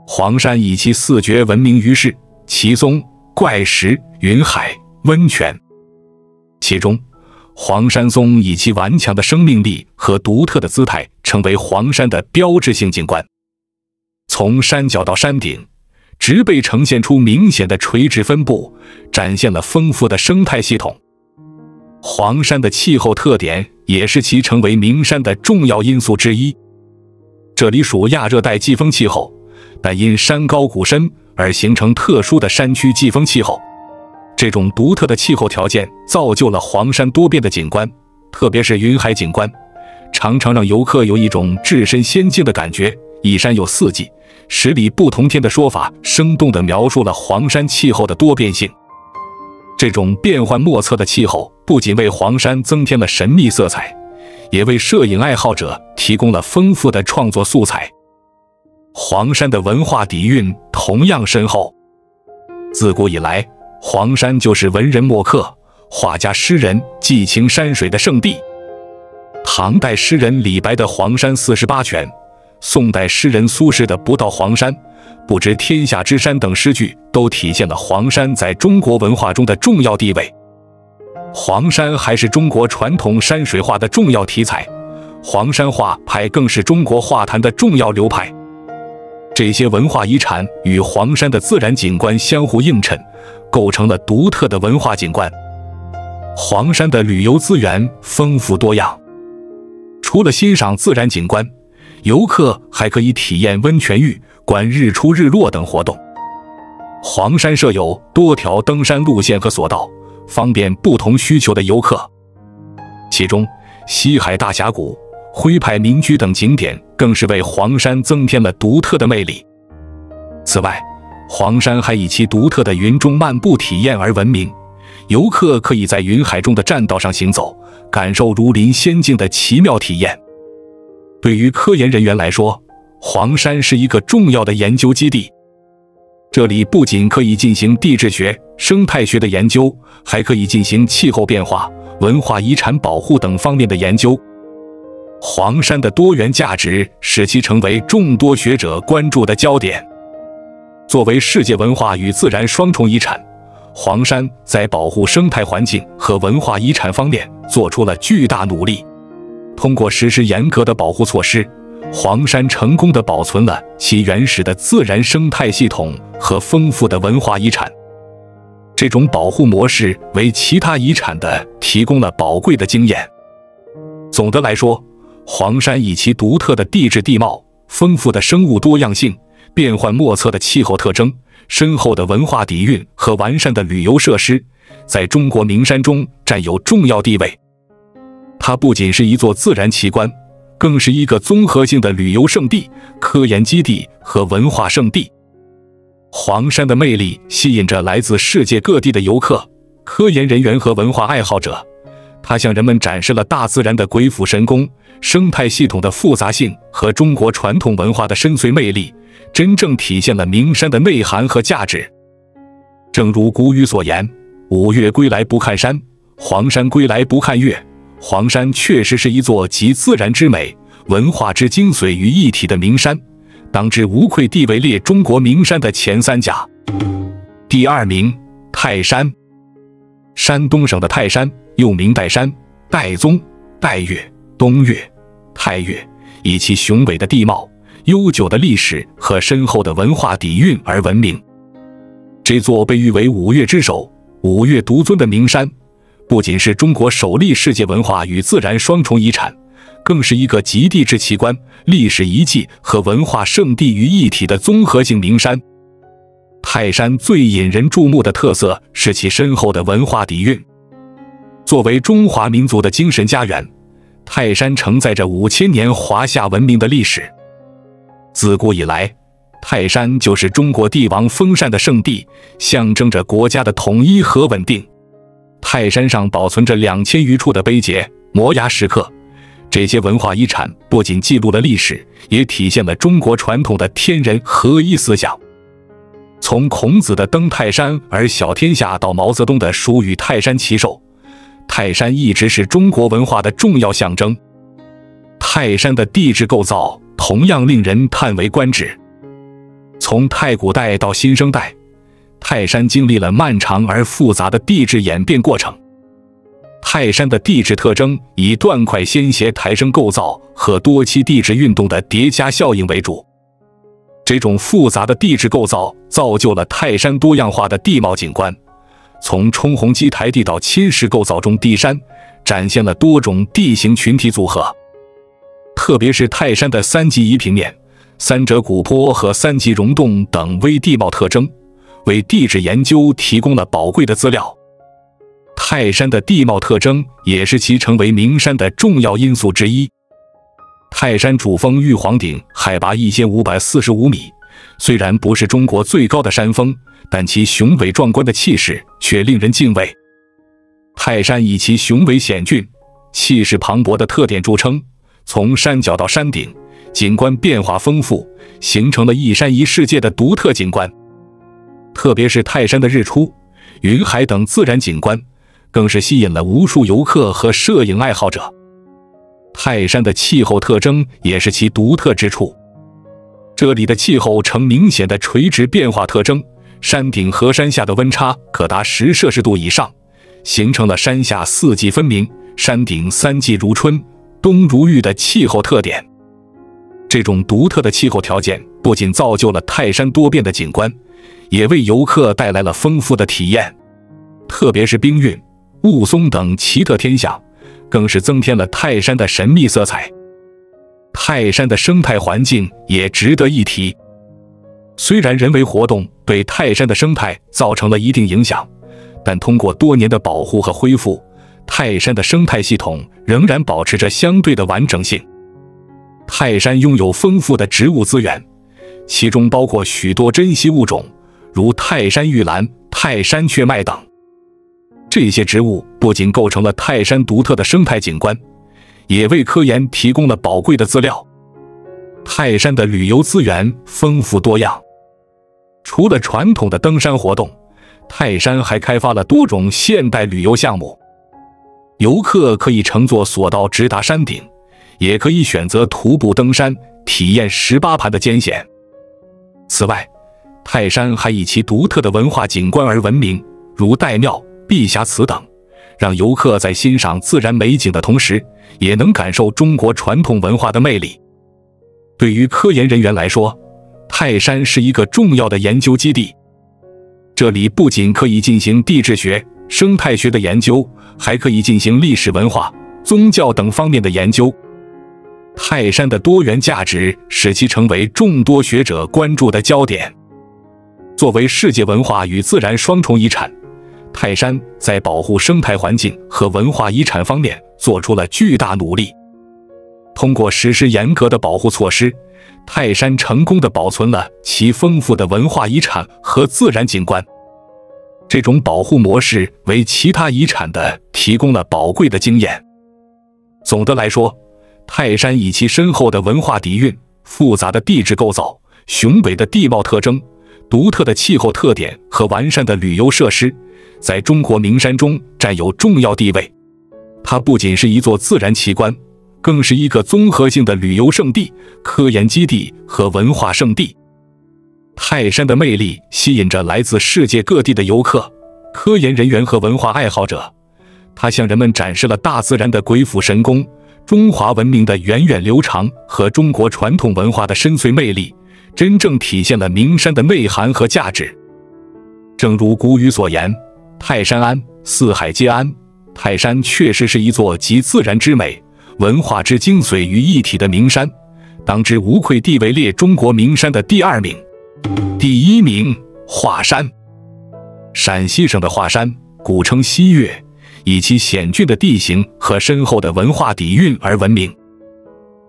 黄山以其四绝闻名于世：奇松、怪石、云海、温泉。其中，黄山松以其顽强的生命力和独特的姿态，成为黄山的标志性景观。从山脚到山顶，植被呈现出明显的垂直分布，展现了丰富的生态系统。黄山的气候特点也是其成为名山的重要因素之一。这里属亚热带季风气候，但因山高谷深而形成特殊的山区季风气候。这种独特的气候条件造就了黄山多变的景观，特别是云海景观，常常让游客有一种置身仙境的感觉。一山有四季，10里不同天的说法，生动地描述了黄山气候的多变性。这种变幻莫测的气候不仅为黄山增添了神秘色彩，也为摄影爱好者提供了丰富的创作素材。黄山的文化底蕴同样深厚。自古以来，黄山就是文人墨客、画家诗人寄情山水的圣地。唐代诗人李白的《黄山48泉》，宋代诗人苏轼的《不到黄山，不知天下之山》等诗句，都体现了黄山在中国文化中的重要地位。黄山还是中国传统山水画的重要题材，黄山画派更是中国画坛的重要流派。这些文化遗产与黄山的自然景观相互映衬，构成了独特的文化景观。黄山的旅游资源丰富多样，除了欣赏自然景观，游客还可以体验温泉浴、观日出日落等活动。黄山设有多条登山路线和索道，方便不同需求的游客。其中，西海大峡谷、徽派民居等景点更是为黄山增添了独特的魅力。此外，黄山还以其独特的云中漫步体验而闻名，游客可以在云海中的栈道上行走，感受如临仙境的奇妙体验。对于科研人员来说，黄山是一个重要的研究基地。这里不仅可以进行地质学、生态学的研究，还可以进行气候变化、文化遗产保护等方面的研究。黄山的多元价值使其成为众多学者关注的焦点。作为世界文化与自然双重遗产，黄山在保护生态环境和文化遗产方面做出了巨大努力。通过实施严格的保护措施，黄山成功地保存了其原始的自然生态系统和丰富的文化遗产。这种保护模式为其他遗产的提供了宝贵的经验。总的来说，黄山以其独特的地质地貌、丰富的生物多样性、变幻莫测的气候特征、深厚的文化底蕴和完善的旅游设施，在中国名山中占有重要地位。它不仅是一座自然奇观，更是一个综合性的旅游胜地、科研基地和文化胜地。黄山的魅力吸引着来自世界各地的游客、科研人员和文化爱好者。它向人们展示了大自然的鬼斧神工、生态系统的复杂性和中国传统文化的深邃魅力，真正体现了名山的内涵和价值。正如古语所言：“5岳归来不看山，黄山归来不看岳。”黄山确实是一座集自然之美、文化之精髓于一体的名山，当之无愧地位列中国名山的前3甲。第2名，泰山。山东省的泰山又名岱山、岱宗、岱岳、东岳、泰岳，以其雄伟的地貌、悠久的历史和深厚的文化底蕴而闻名。这座被誉为5岳之首、5岳独尊的名山，不仅是中国首例世界文化与自然双重遗产，更是一个集地质奇观、历史遗迹和文化胜地于一体的综合性名山。泰山最引人注目的特色是其深厚的文化底蕴。作为中华民族的精神家园，泰山承载着5000年华夏文明的历史。自古以来，泰山就是中国帝王封禅的圣地，象征着国家的统一和稳定。泰山上保存着2000余处的碑碣、摩崖石刻，这些文化遗产不仅记录了历史，也体现了中国传统的天人合一思想。从孔子的登泰山而小天下到毛泽东的书与泰山齐寿，泰山一直是中国文化的重要象征。泰山的地质构造同样令人叹为观止。从太古代到新生代，泰山经历了漫长而复杂的地质演变过程。泰山的地质特征以断块仙斜抬升构造和多期地质运动的叠加效应为主。这种复杂的地质构造造就了泰山多样化的地貌景观，从冲洪基台地到侵蚀构造中低山，展现了多种地形群体组合。特别是泰山的三级移平面、三折古坡和三级溶洞等微地貌特征，为地质研究提供了宝贵的资料。泰山的地貌特征也是其成为名山的重要因素之一。泰山主峰玉皇顶海拔1545米，虽然不是中国最高的山峰，但其雄伟壮观的气势却令人敬畏。泰山以其雄伟险峻、气势磅礴的特点著称，从山脚到山顶，景观变化丰富，形成了一山一世界的独特景观。特别是泰山的日出、云海等自然景观，更是吸引了无数游客和摄影爱好者。泰山的气候特征也是其独特之处，这里的气候呈明显的垂直变化特征，山顶和山下的温差可达10摄氏度以上，形成了山下四季分明、山顶三季如春、冬如玉的气候特点。这种独特的气候条件不仅造就了泰山多变的景观，也为游客带来了丰富的体验。特别是冰韵、雾凇等奇特天象，更是增添了泰山的神秘色彩。泰山的生态环境也值得一提。虽然人为活动对泰山的生态造成了一定影响，但通过多年的保护和恢复，泰山的生态系统仍然保持着相对的完整性。泰山拥有丰富的植物资源，其中包括许多珍稀物种，如泰山玉兰、泰山雀麦等。这些植物不仅构成了泰山独特的生态景观，也为科研提供了宝贵的资料。泰山的旅游资源丰富多样，除了传统的登山活动，泰山还开发了多种现代旅游项目。游客可以乘坐索道直达山顶，也可以选择徒步登山，体验18盘的艰险。此外，泰山还以其独特的文化景观而闻名，如岱庙、碧霞祠等，让游客在欣赏自然美景的同时，也能感受中国传统文化的魅力。对于科研人员来说，泰山是一个重要的研究基地。这里不仅可以进行地质学、生态学的研究，还可以进行历史文化、宗教等方面的研究。泰山的多元价值使其成为众多学者关注的焦点。作为世界文化与自然双重遗产，泰山在保护生态环境和文化遗产方面做出了巨大努力。通过实施严格的保护措施，泰山成功地保存了其丰富的文化遗产和自然景观。这种保护模式为其他遗产的提供了宝贵的经验。总的来说，泰山以其深厚的文化底蕴、复杂的地质构造、雄伟的地貌特征、独特的气候特点和完善的旅游设施，在中国名山中占有重要地位。它不仅是一座自然奇观，更是一个综合性的旅游胜地、科研基地和文化胜地。泰山的魅力吸引着来自世界各地的游客、科研人员和文化爱好者。它向人们展示了大自然的鬼斧神工、中华文明的源远流长和中国传统文化的深邃魅力，真正体现了名山的内涵和价值。正如古语所言，泰山安，四海皆安。泰山确实是一座集自然之美、文化之精髓于一体的名山，当之无愧地位列中国名山的第2名。第1名，华山。陕西省的华山，古称西岳，以其险峻的地形和深厚的文化底蕴而闻名。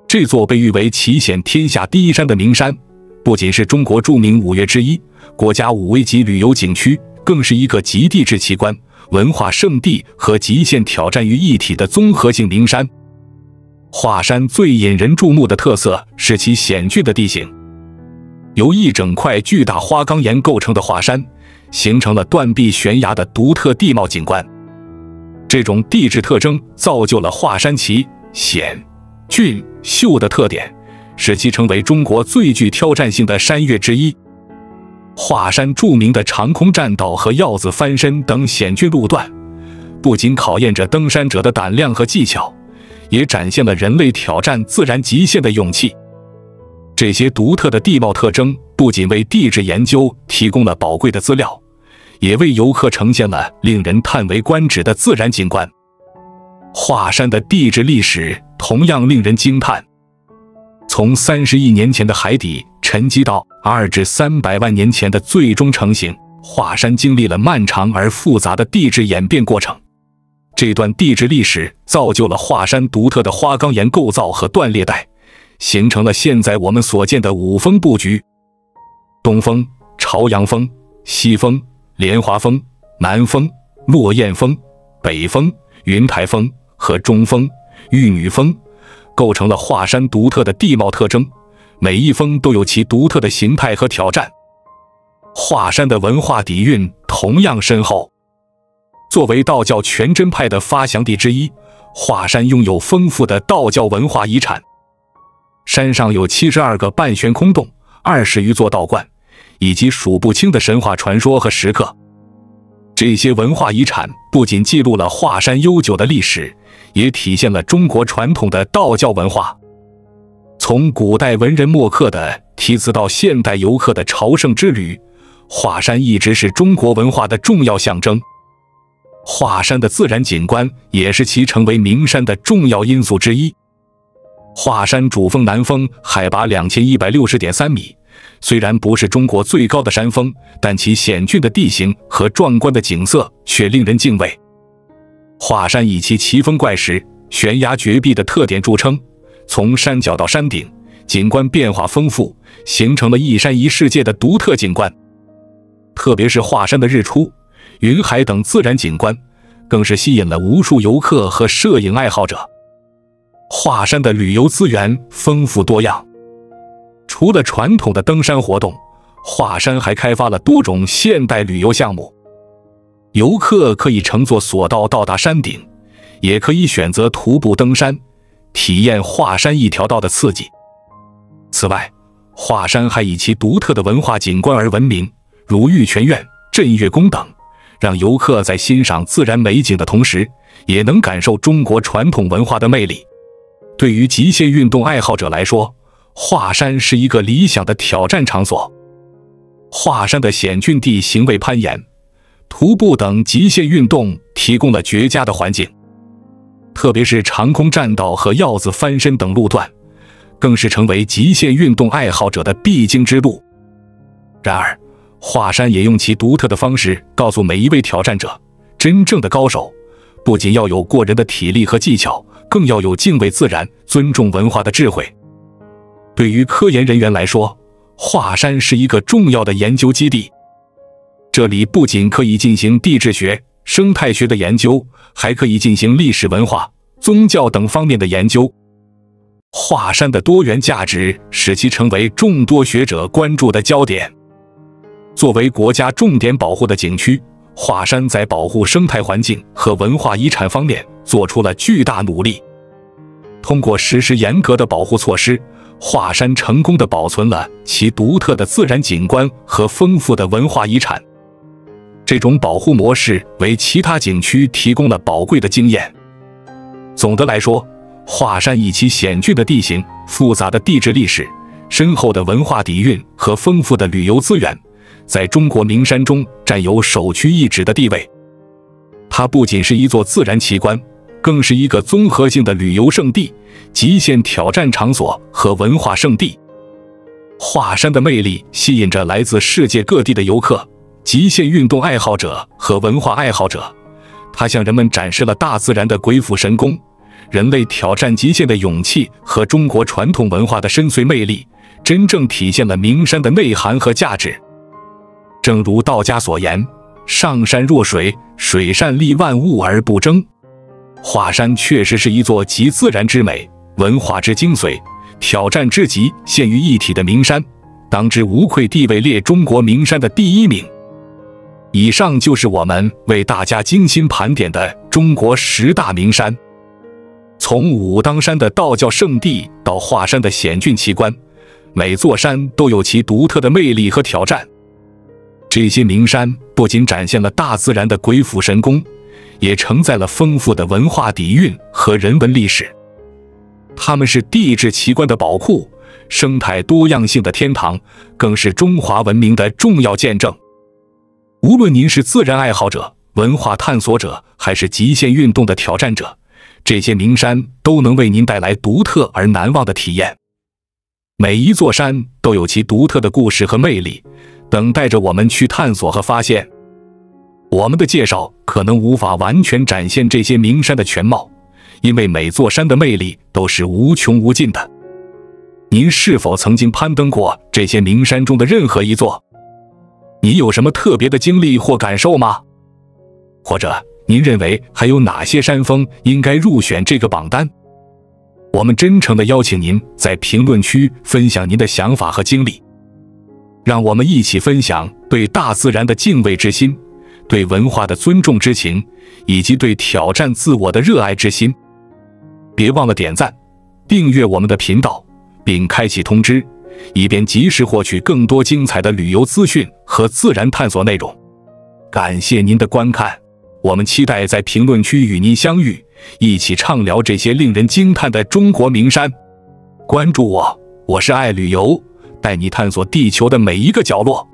这座被誉为奇险天下第一山的名山，不仅是中国著名5岳之一、国家5危级旅游景区，更是一个集地质奇观、文化胜地和极限挑战于一体的综合性名山。华山最引人注目的特色是其险峻的地形，由一整块巨大花岗岩构成的华山，形成了断壁悬崖的独特地貌景观。这种地质特征造就了华山其险、峻、秀的特点，使其成为中国最具挑战性的山岳之一。华山著名的长空栈道和鹞子翻身等险峻路段，不仅考验着登山者的胆量和技巧，也展现了人类挑战自然极限的勇气。这些独特的地貌特征不仅为地质研究提供了宝贵的资料，也为游客呈现了令人叹为观止的自然景观。华山的地质历史同样令人惊叹，从30亿年前的海底沉积到2至300万年前的最终成型，华山经历了漫长而复杂的地质演变过程。这段地质历史造就了华山独特的花岗岩构造和断裂带，形成了现在我们所见的5峰布局：东峰、朝阳峰、西峰、莲花峰、南峰、落雁峰、北峰、云台峰和中峰、玉女峰，构成了华山独特的地貌特征。每一峰都有其独特的形态和挑战。华山的文化底蕴同样深厚。作为道教全真派的发祥地之一，华山拥有丰富的道教文化遗产。山上有72个半悬空洞，20余座道观，以及数不清的神话传说和石刻。这些文化遗产不仅记录了华山悠久的历史，也体现了中国传统的道教文化。从古代文人墨客的题词到现代游客的朝圣之旅，华山一直是中国文化的重要象征。华山的自然景观也是其成为名山的重要因素之一。华山主峰南峰海拔2160.3米，虽然不是中国最高的山峰，但其险峻的地形和壮观的景色却令人敬畏。华山以其奇峰怪石、悬崖绝壁的特点著称，从山脚到山顶，景观变化丰富，形成了一山一世界的独特景观。特别是华山的日出、云海等自然景观，更是吸引了无数游客和摄影爱好者。华山的旅游资源丰富多样，除了传统的登山活动，华山还开发了多种现代旅游项目。游客可以乘坐索道到达山顶，也可以选择徒步登山，体验华山一条道的刺激。此外，华山还以其独特的文化景观而闻名，如玉泉院、镇月宫等，让游客在欣赏自然美景的同时，也能感受中国传统文化的魅力。对于极限运动爱好者来说，华山是一个理想的挑战场所。华山的险峻地形为攀岩、徒步等极限运动提供了绝佳的环境，特别是长空栈道和鹞子翻身等路段，更是成为极限运动爱好者的必经之路。然而，华山也用其独特的方式告诉每一位挑战者，真正的高手不仅要有过人的体力和技巧，更要有敬畏自然、尊重文化的智慧。对于科研人员来说，华山是一个重要的研究基地，这里不仅可以进行地质学、生态学的研究，还可以进行历史文化、宗教等方面的研究。华山的多元价值使其成为众多学者关注的焦点。作为国家重点保护的景区，华山在保护生态环境和文化遗产方面做出了巨大努力。通过实施严格的保护措施，华山成功地保存了其独特的自然景观和丰富的文化遗产。这种保护模式为其他景区提供了宝贵的经验。总的来说，华山以其险峻的地形、复杂的地质历史、深厚的文化底蕴和丰富的旅游资源，在中国名山中占有首屈一指的地位。它不仅是一座自然奇观，更是一个综合性的旅游胜地、极限挑战场所和文化胜地。华山的魅力吸引着来自世界各地的游客、极限运动爱好者和文化爱好者。它向人们展示了大自然的鬼斧神工、人类挑战极限的勇气和中国传统文化的深邃魅力，真正体现了名山的内涵和价值。正如道家所言，上善若水，水善利万物而不争。华山确实是一座集自然之美、文化之精髓，挑战之极现于一体的名山，当之无愧地位列中国名山的第1名。以上就是我们为大家精心盘点的中国10大名山。从武当山的道教圣地到华山的险峻奇观，每座山都有其独特的魅力和挑战。这些名山不仅展现了大自然的鬼斧神工，也承载了丰富的文化底蕴和人文历史。它们是地质奇观的宝库，生态多样性的天堂，更是中华文明的重要见证。无论您是自然爱好者、文化探索者，还是极限运动的挑战者，这些名山都能为您带来独特而难忘的体验。每一座山都有其独特的故事和魅力，等待着我们去探索和发现。我们的介绍可能无法完全展现这些名山的全貌，因为每座山的魅力都是无穷无尽的。您是否曾经攀登过这些名山中的任何一座？你有什么特别的经历或感受吗？或者您认为还有哪些山峰应该入选这个榜单？我们真诚地邀请您在评论区分享您的想法和经历，让我们一起分享对大自然的敬畏之心，对文化的尊重之情，以及对挑战自我的热爱之心。别忘了点赞、订阅我们的频道，并开启通知，以便及时获取更多精彩的旅游资讯和自然探索内容。感谢您的观看，我们期待在评论区与您相遇，一起畅聊这些令人惊叹的中国名山。关注我，我是爱旅游，带你探索地球的每一个角落。